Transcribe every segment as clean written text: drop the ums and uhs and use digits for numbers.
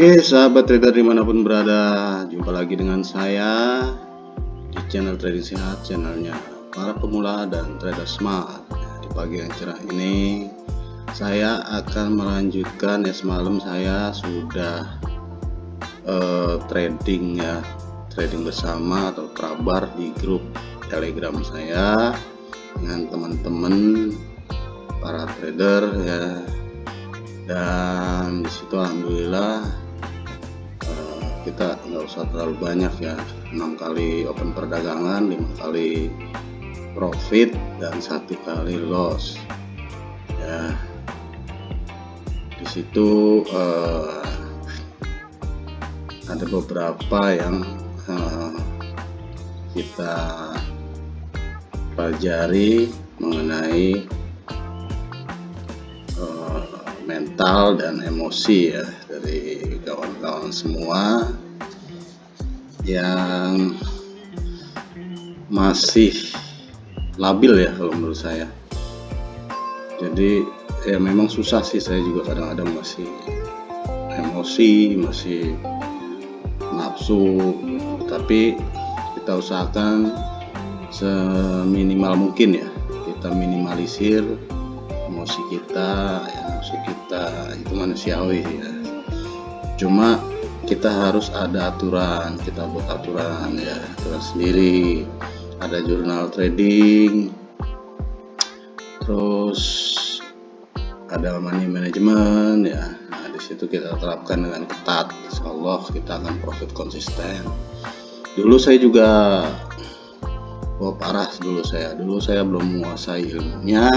Oke, sahabat trader dimanapun berada, jumpa lagi dengan saya di channel Trading Sehat, channelnya para pemula dan trader smart. Di pagi yang cerah ini, saya akan melanjutkan semalam saya sudah trading bersama atau prabar di grup Telegram saya dengan teman-teman para trader ya. Dan disitu alhamdulillah kita nggak usah terlalu banyak ya, 6 kali open perdagangan, 5 kali profit dan 1 kali loss ya. Disitu ada beberapa yang kita pelajari mengenai mental dan emosi ya dari kawan-kawan semua yang masih labil ya kalau menurut saya. Jadi ya memang susah sih, saya juga kadang-kadang masih emosi, masih nafsu, tapi kita usahakan seminimal mungkin ya, kita minimalisir emosi kita itu manusiawi ya. Cuma kita harus ada aturan, kita buat aturan ya, aturan sendiri. Ada jurnal trading, terus ada money management ya. Nah, di situ kita terapkan dengan ketat. Insyaallah kita akan profit konsisten. Dulu saya juga parah dulu saya belum menguasai ilmunya.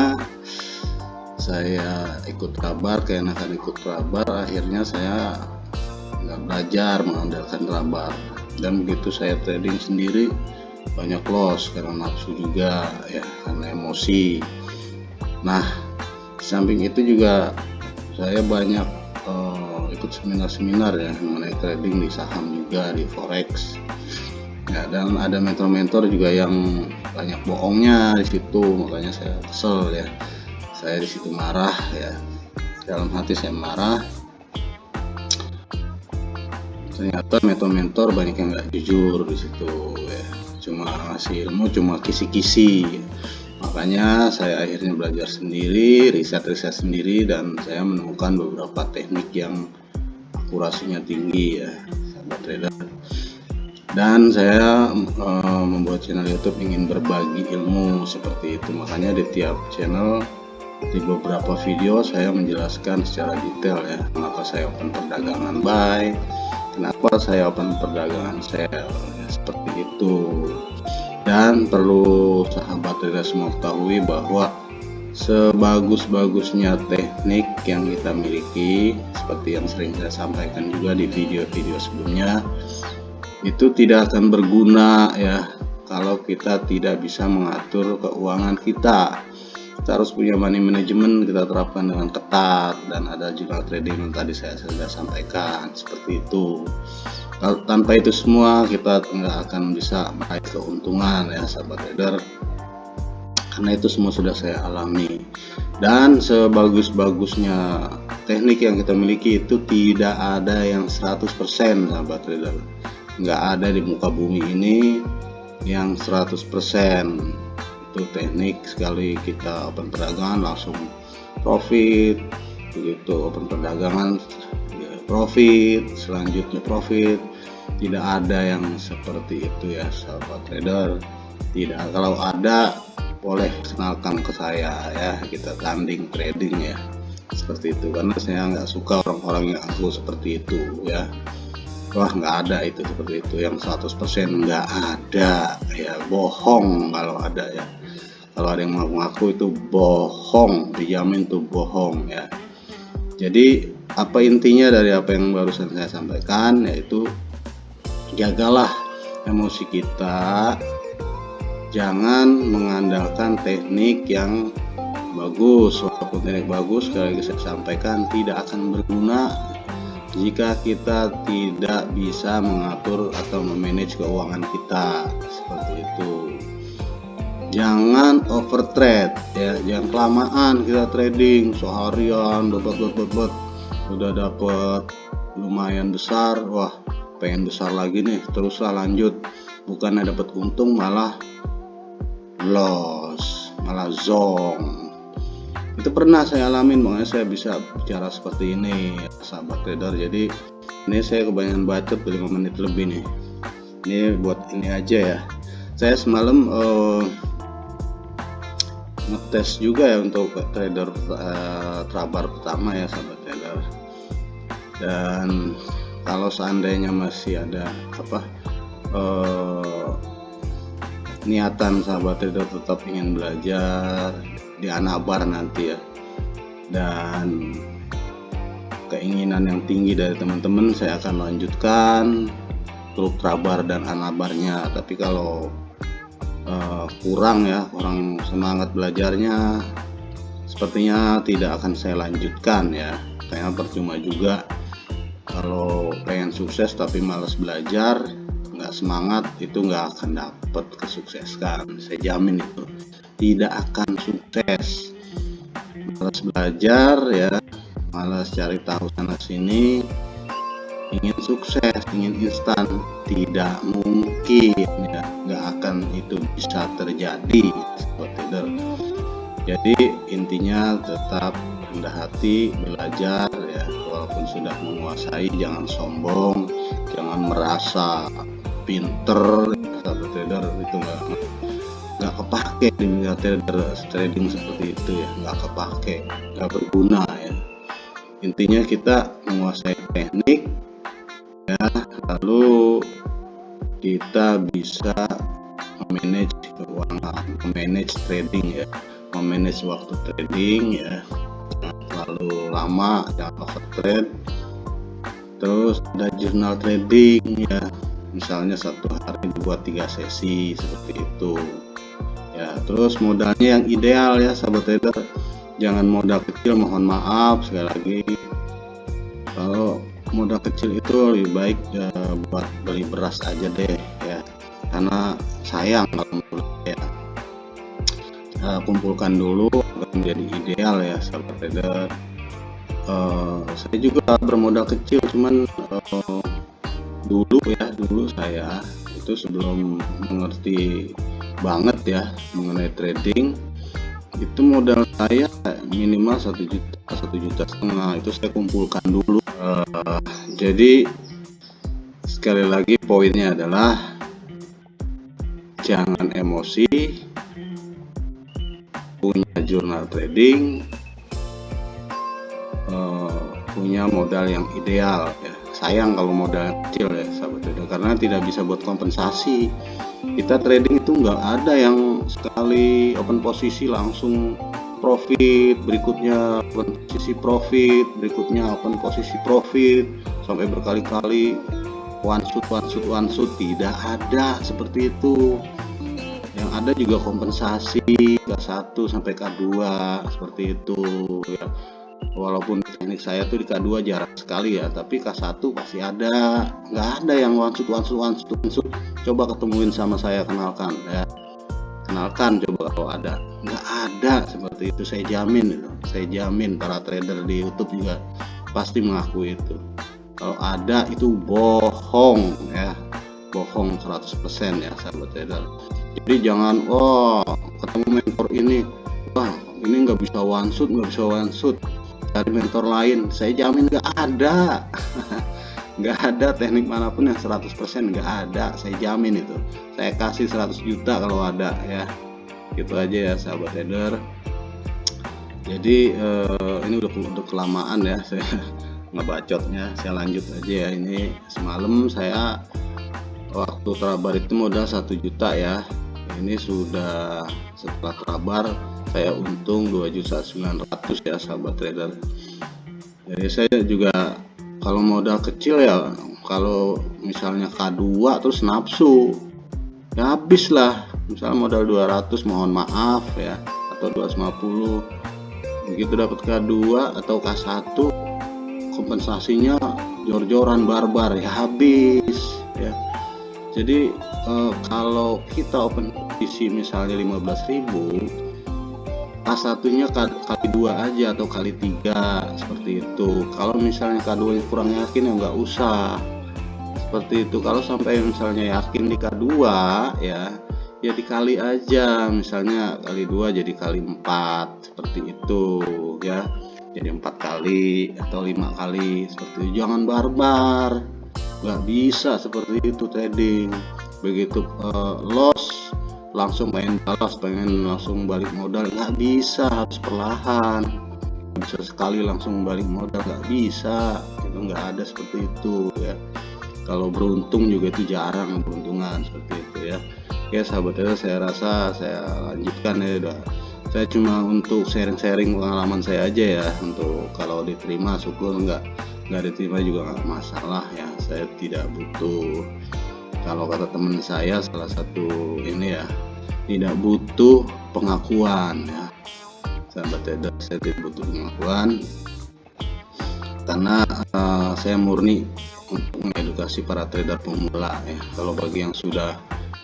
Saya ikut rabar, keenakan ikut rabar, akhirnya saya nggak belajar mengandalkan rabar, dan begitu saya trading sendiri banyak loss karena nafsu juga ya, karena emosi. Nah, samping itu juga saya banyak ikut seminar-seminar ya mengenai trading di saham juga, di forex ya, dan ada mentor-mentor juga yang banyak bohongnya di situ, makanya saya kesel ya. Saya di situ marah ya, dalam hati saya marah. Ternyata mentor-mentor banyak yang nggak jujur di situ ya, cuma ngasih ilmu, cuma kisi-kisi. Makanya saya akhirnya belajar sendiri, riset sendiri, dan saya menemukan beberapa teknik yang akurasinya tinggi ya, sahabat trader. Dan saya membuat channel YouTube ingin berbagi ilmu seperti itu. Makanya di tiap channel, di beberapa video saya menjelaskan secara detail ya, kenapa saya open perdagangan buy, kenapa saya open perdagangan sell ya, seperti itu. Dan perlu sahabat trader semua ketahui bahwa sebagus-bagusnya teknik yang kita miliki, seperti yang sering saya sampaikan juga di video-video sebelumnya, itu tidak akan berguna ya kalau kita tidak bisa mengatur keuangan kita. Kita harus punya money management, kita terapkan dengan ketat, dan ada jurnal trading yang tadi saya sudah sampaikan seperti itu. Kalau tanpa itu semua kita nggak akan bisa meraih keuntungan ya sahabat trader, karena itu semua sudah saya alami. Dan sebagus-bagusnya teknik yang kita miliki itu tidak ada yang 100% sahabat trader, nggak ada di muka bumi ini yang 100%. Itu teknik, sekali kita open perdagangan langsung profit, begitu open perdagangan ya, profit, selanjutnya profit. Tidak ada yang seperti itu ya sahabat trader. Tidak, kalau ada boleh kenalkan ke saya ya, kita tanding trading ya, seperti itu. Karena saya nggak suka orang-orang yang aku seperti itu ya. Wah, nggak ada itu seperti itu, yang 100% nggak ada ya, bohong kalau ada ya. Kalau ada yang mengaku itu bohong, dijamin tuh bohong ya. Jadi apa intinya dari apa yang barusan saya sampaikan, yaitu jagalah emosi kita, jangan mengandalkan teknik yang bagus. Walaupun teknik bagus, sekali lagi saya sampaikan, tidak akan berguna jika kita tidak bisa mengatur atau memanage keuangan kita, seperti itu. Jangan over trade ya, jangan kelamaan kita trading seharian, udah dapat lumayan besar, wah pengen besar lagi nih, teruslah lanjut, bukannya dapat untung malah loss, malah zong. Itu pernah saya alamin, makanya saya bisa bicara seperti ini sahabat trader. Jadi ini saya kebanyakan bacot 5 menit lebih nih. Ini buat ini aja ya, saya semalam ngetes juga ya untuk trader trabar pertama ya sahabat trader. Dan kalau seandainya masih ada niatan sahabat trader tetap ingin belajar di Anabar nanti ya, dan keinginan yang tinggi dari teman-teman, saya akan lanjutkan grup trabar dan Anabarnya. Tapi kalau kurang semangat belajarnya, sepertinya tidak akan saya lanjutkan ya, karena percuma juga kalau pengen sukses tapi malas belajar, nggak semangat, itu nggak akan dapat kesuksesan. Saya jamin itu tidak akan sukses. Malas belajar ya, malas cari tahu sana sini, ingin sukses, ingin instan, tidak mungkin ya, nggak akan itu bisa terjadi sahabat trader. Jadi intinya tetap rendah hati, belajar ya, walaupun sudah menguasai jangan sombong, jangan merasa pinter ya, sahabat trader. Itu nggak kepake di dunia trading seperti itu ya, nggak kepake, nggak berguna ya. Intinya kita menguasai teknik ya, lalu kita bisa memanage keuangan, memanage trading ya, memanage waktu trading ya, jangan terlalu lama, jangan overtrade. Terus ada jurnal trading ya, misalnya satu hari dibuat 3 sesi seperti itu ya. Terus modalnya yang ideal ya sahabat trader, jangan modal kecil, mohon maaf sekali lagi. Kalau modal kecil itu lebih baik buat beli beras aja deh ya, karena sayang kalau menurut saya. Kumpulkan dulu agar menjadi ideal ya sahabat trader. Saya juga bermodal kecil, cuman dulu saya itu sebelum mengerti banget ya mengenai trading, itu modal saya minimal 1 juta, 1,5 juta itu saya kumpulkan dulu. Jadi sekali lagi poinnya adalah jangan emosi, punya jurnal trading, punya modal yang ideal ya. Sayang kalau modal kecil ya sahabat trader, karena tidak bisa buat kompensasi. Kita trading itu nggak ada yang sekali open posisi langsung profit, berikutnya open posisi profit, berikutnya open posisi profit sampai berkali-kali one shoot, tidak ada seperti itu. Yang ada juga kompensasi K1 sampai K2 seperti itu ya. Walaupun teknik saya tuh di K2 jarang sekali ya, tapi K1 pasti ada. Nggak ada yang one shoot. Coba ketemuin sama saya, kenalkan ya, kenalkan coba kalau ada. Nggak ada seperti itu, saya jamin itu. Saya jamin para trader di YouTube juga pasti mengakui itu. Kalau ada itu bohong ya, bohong 100% ya sahabat trader. Jadi jangan ketemu mentor ini, wah ini nggak bisa one shoot, cari mentor lain. Saya jamin nggak ada. Nggak ada teknik manapun yang 100%, nggak ada, saya jamin itu. Saya kasih 100 juta kalau ada ya. Gitu aja ya sahabat trader. Jadi ini udah kelamaan ya saya ngebacotnya. Saya lanjut aja ya. Ini semalam saya waktu trabar itu modal 1 juta ya. Ini sudah setelah trabar saya untung 2.900.000 ya sahabat trader. Jadi saya juga kalau modal kecil ya, kalau misalnya K2 terus nafsu ya habis lah. Misalnya modal 200 mohon maaf ya, atau 250, begitu dapat K2 atau K1 kompensasinya jor-joran barbar ya, habis ya. Jadi kalau kita open posisi misalnya 15.000, K1-nya kali 2 aja atau kali 3 seperti itu. Kalau misalnya K2 kurang yakin ya nggak usah seperti itu. Kalau sampai misalnya yakin di K2 ya dikali aja, misalnya kali 2 jadi kali 4 seperti itu ya, jadi 4 kali atau 5 kali seperti itu. Jangan barbar, nggak bisa seperti itu trading. Begitu loss langsung pengen balas, pengen langsung balik modal, nggak bisa, harus perlahan. Bisa sekali langsung balik modal, nggak bisa, itu nggak ada seperti itu ya. Kalau beruntung juga itu jarang beruntungan seperti itu ya. Oke sahabat trader, saya rasa saya lanjutkan ya. Udah, saya cuma untuk sharing-sharing pengalaman saya aja ya. Untuk kalau diterima syukur, nggak diterima juga nggak masalah ya. Saya tidak butuh, kalau kata teman saya salah satu ini ya, tidak butuh pengakuan ya sahabat trader. Saya tidak butuh pengakuan karena saya murni untuk mengedukasi para trader pemula ya. Kalau bagi yang sudah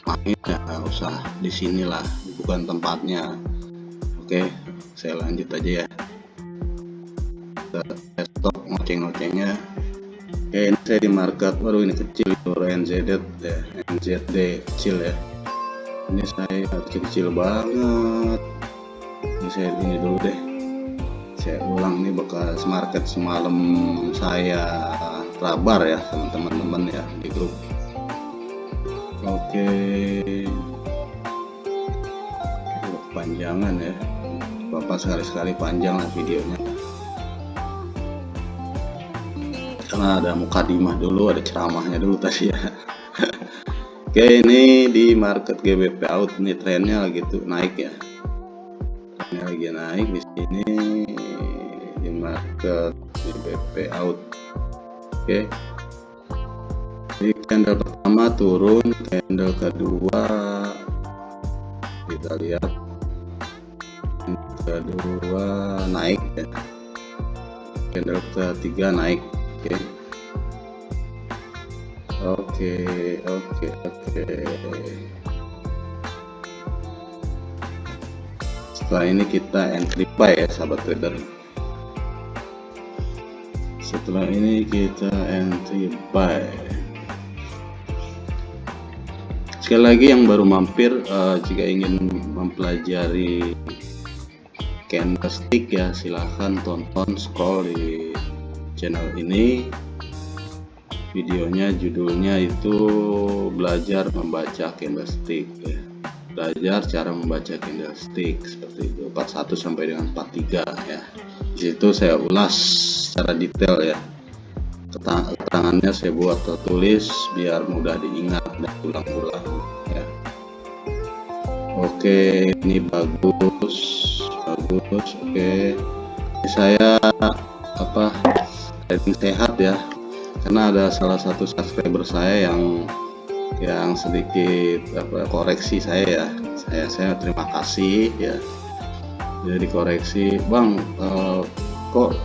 main ya nggak usah di sinilah, bukan tempatnya. Oke, saya lanjut aja ya. Saya stop ngoceng-ngocengnya. Oke, ini saya di market, waduh ini kecil, NZD ya, NZD kecil ya. Ini saya kecil banget. Ini saya ini dulu deh. Saya ulang nih bekas market semalam saya rabar ya sama teman-teman ya di grup. Oke. Panjangan ya. Bapak sekali-sekali panjang lah videonya. Karena ada mukadimah dulu, ada ceramahnya dulu tadi ya. Oke, ini di market GBP out nih, trennya lagi tuh naik ya. Trennya lagi naik di sini di market GBP out. Oke. Di candle pertama turun, candle kedua kita lihat, kedua naik ya. Candle ketiga naik. Oke. Setelah ini kita entry buy ya sahabat trader. Setelah ini kita entry buy. Sekali lagi yang baru mampir, jika ingin mempelajari candlestick ya silahkan tonton, scroll di channel ini. Videonya judulnya itu belajar membaca candlestick ya. Belajar cara membaca candlestick seperti itu, 41 sampai dengan 43 ya. Di situ saya ulas secara detail ya. Keterangannya saya buat tertulis biar mudah diingat dan ulang-ulang ya. Oke, ini bagus. Oke. Ini saya trading sehat ya. Karena ada salah satu subscriber saya yang sedikit koreksi saya ya. Saya terima kasih ya. Jadi koreksi, Bang, kok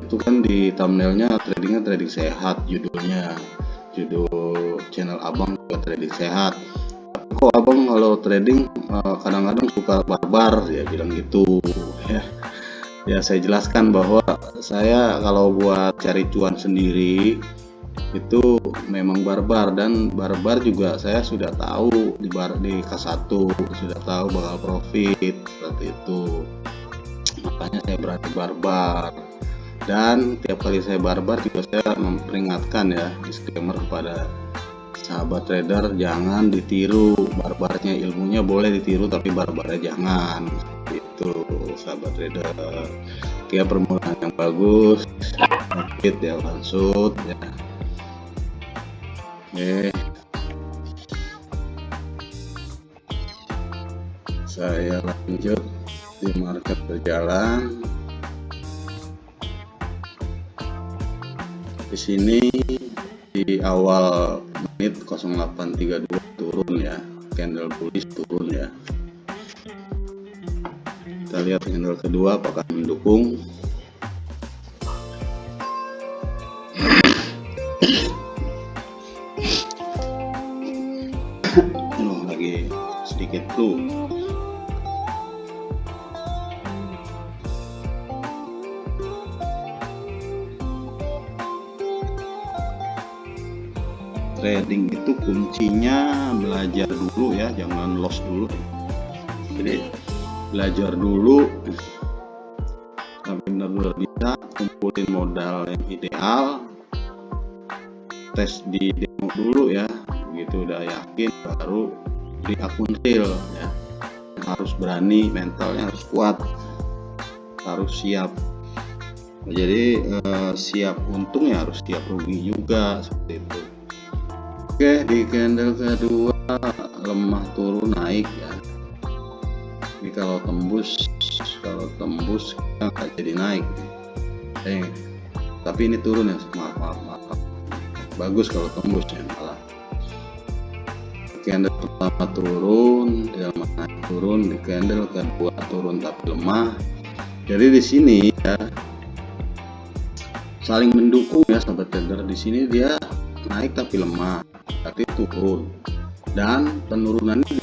itu kan di thumbnailnya trading sehat, judul channel abang juga trading sehat. Tapi kok abang kalau trading kadang-kadang suka barbar, ya bilang gitu ya. Ya saya jelaskan bahwa saya kalau buat cari cuan sendiri itu memang barbar, dan barbar juga saya sudah tahu di K1 sudah tahu bakal profit seperti itu. Makanya saya berani barbar, dan tiap kali saya barbar juga saya memperingatkan ya, disclaimer kepada sahabat trader, jangan ditiru barbarnya. Ilmunya boleh ditiru tapi barbarnya jangan. Itu sahabat trader. Dia permulaan yang bagus, profit ya, langsung ya. Oke, saya lanjut di market berjalan. Di sini di awal menit 0832 turun ya, candle bullish turun ya. Kita lihat candle kedua apakah mendukung. Lagi sedikit flu. trading itu kuncinya belajar dulu ya, jangan loss dulu. Jadi belajar dulu sampai benar-benar bisa kumpulin modal yang ideal, tes di demo dulu ya, begitu udah yakin baru di akun real ya. Harus berani, mentalnya harus kuat, harus siap. Jadi siap untung ya harus siap rugi juga, seperti itu. Oke, di candle kedua lemah turun naik ya. Ini kalau tembus kita nggak jadi naik. Tapi ini turun ya, maaf. Bagus kalau tembus ya malah. Candle pertama turun, dia naik turun, di candle kedua turun tapi lemah. Jadi di sini ya saling mendukung ya sahabat trader. Di sini dia naik tapi lemah, berarti turun, dan penurunannya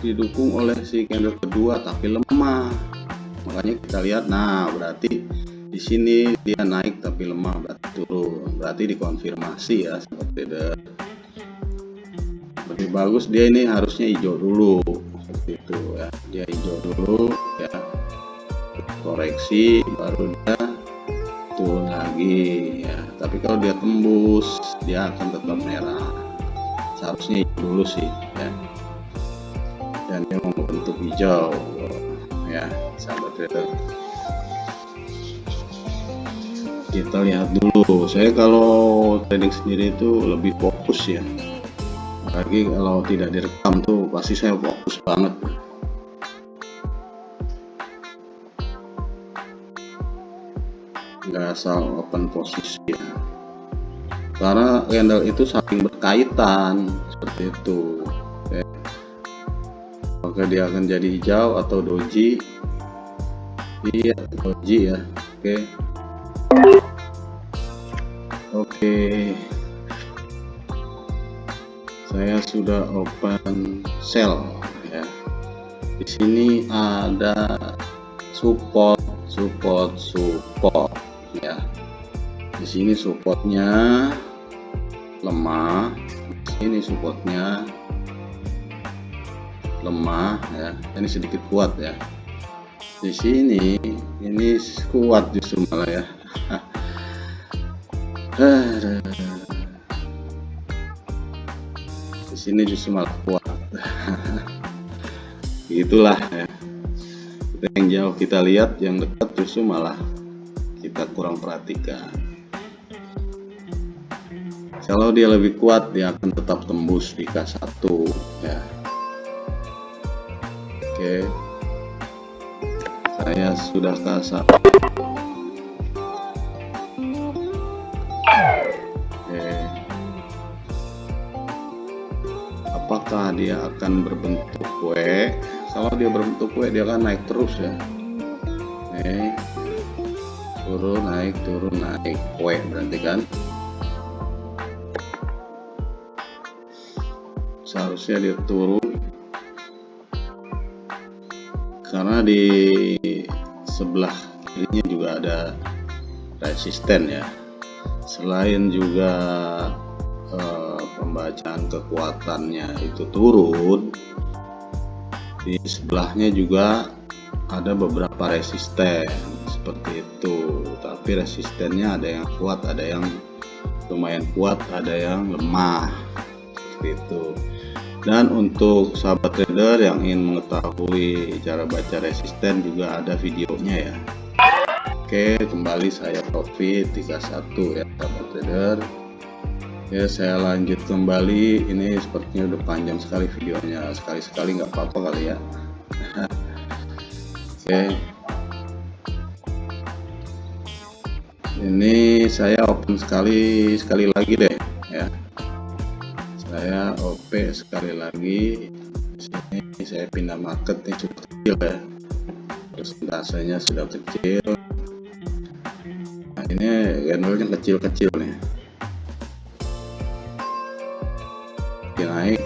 didukung oleh si candle kedua tapi lemah. Makanya kita lihat, nah berarti di sini dia naik tapi lemah, berarti turun, berarti dikonfirmasi ya sahabat trader. Lebih bagus dia ini harusnya hijau dulu, seperti itu ya, dia hijau dulu ya, koreksi baru dia turun lagi ya. Tapi kalau dia tembus dia akan tetap merah, seharusnya hijau dulu sih ya, dan dia mau bentuk hijau ya sahabat trader. Kita lihat dulu, saya kalau trading sendiri itu lebih fokus ya, apalagi kalau tidak direkam tuh pasti saya fokus banget. Nggak asal open posisi ya, karena candle itu saling berkaitan seperti itu. Oke. Maka dia akan jadi hijau atau doji. Iya, doji ya. Oke. Saya sudah open sell ya. Di sini ada support ya. Di sini supportnya lemah, di sini supportnya lemah ya. Ini sedikit kuat ya. Di sini ini kuat justru malah ya. Di sini justru malah kuat. Itulah ya. Yang jauh kita lihat, yang dekat justru malah kita kurang perhatikan. Kalau dia lebih kuat, dia akan tetap tembus di K1 ya. Oke, saya sudah K1. Oke, apakah dia akan berbentuk W? Kalau dia berbentuk W, dia akan naik terus ya. Turun naik W berarti kan seharusnya dia turun, karena di sebelah kirinya juga ada resisten ya. Selain juga pembacaan kekuatannya itu turun, di sebelahnya juga ada beberapa resisten seperti itu. Tapi resistennya ada yang kuat, ada yang lumayan kuat, ada yang lemah seperti itu. Dan untuk sahabat trader yang ingin mengetahui cara baca resisten juga ada videonya ya. Oke, kembali saya profit 31 ya sahabat trader. Ya, saya lanjut kembali. Ini sepertinya udah panjang sekali videonya, sekali-sekali nggak apa-apa kali ya. Oke, ini saya open sekali lagi deh ya. Saya OP sekali lagi. Di sini saya pindah market, ini cukup kecil ya, persentasenya sudah kecil. Nah, ini candlenya kecil-kecil nih. Naik.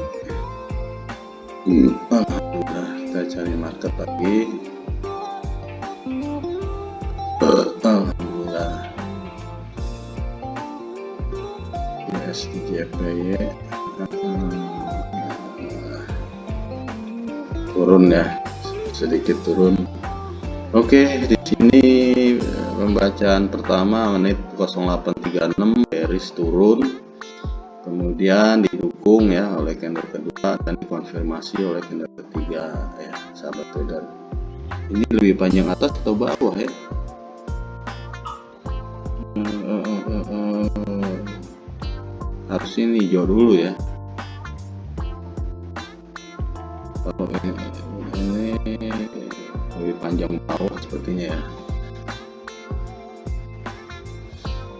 Alhamdulillah, kita cari market lagi. Alhamdulillah. YPY turun ya, sedikit turun. Oke, di sini pembacaan pertama menit 0836 bearish turun, kemudian didukung ya oleh candle kedua dan dikonfirmasi oleh candle ketiga ya sahabat trader. Ini lebih panjang atas atau bawah ya? Harus ini hijau dulu ya. Kalau ini lebih panjang bawah sepertinya ya.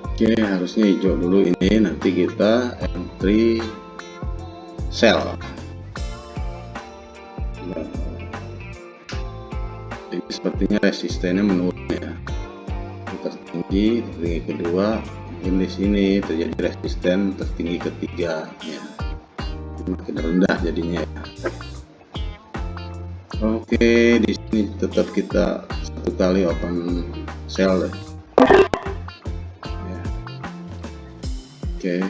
Oke, harusnya hijau dulu ini, nanti kita entry sell. Nah, ini sepertinya resistennya menurun ya, tertinggi kedua, mungkin di sini terjadi resisten tertinggi ketiga ya, makin rendah jadinya ya. Oke, di sini tetap kita satu kali open sell deh. Ya. Oke.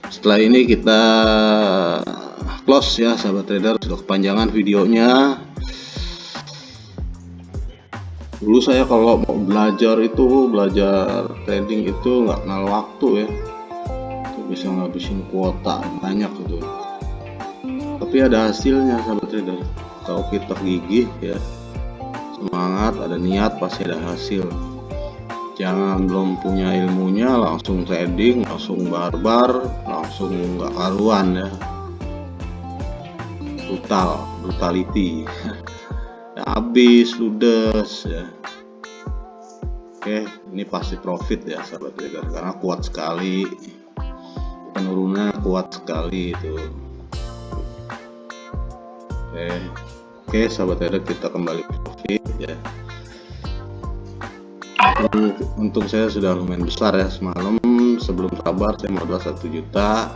Setelah ini kita close ya sahabat trader, sudah kepanjangan videonya. Dulu saya kalau mau belajar trading itu nggak kenal waktu ya, itu bisa ngabisin kuota banyak gitu. Tapi ada hasilnya sahabat trader, kalau kita gigih ya, semangat, ada niat, pasti ada hasil. Jangan belum punya ilmunya langsung trading, langsung barbar, langsung nggak karuan ya, brutality ya, habis ludes ya. Oke, ini pasti profit ya sahabat trader, karena kuat sekali penurunannya, kuat sekali itu. Oke sahabat trader, kita kembali profit ya. Untung saya sudah lumayan besar ya semalam, sebelum sabar saya modal 1 juta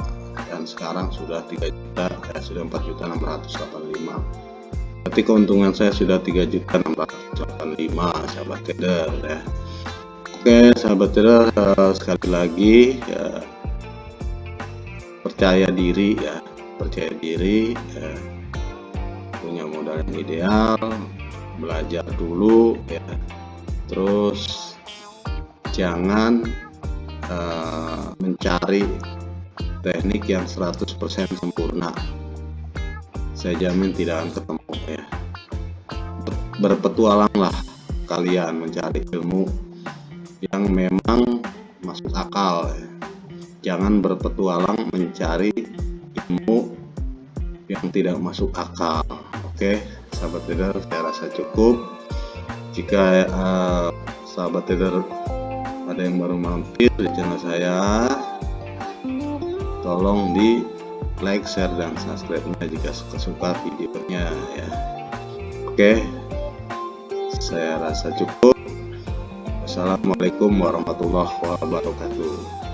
dan sekarang sudah 3 juta ya, sudah 4.685. Berarti keuntungan saya sudah 3.685 sahabat trader ya. Oke sahabat trader, sekali lagi ya, percaya diri ya, punya modal yang ideal, belajar dulu ya, terus jangan mencari teknik yang 100% sempurna, saya jamin tidak akan ketemu ya. Berpetualanglah kalian mencari ilmu yang memang masuk akal ya. Jangan berpetualang mencari ilmu yang tidak masuk akal. Oke sahabat trader, saya rasa cukup. Jika sahabat trader ada yang baru mampir di channel saya, tolong di like, share, dan subscribe-nya jika suka videonya ya. Oke, saya rasa cukup. Wassalamualaikum warahmatullahi wabarakatuh.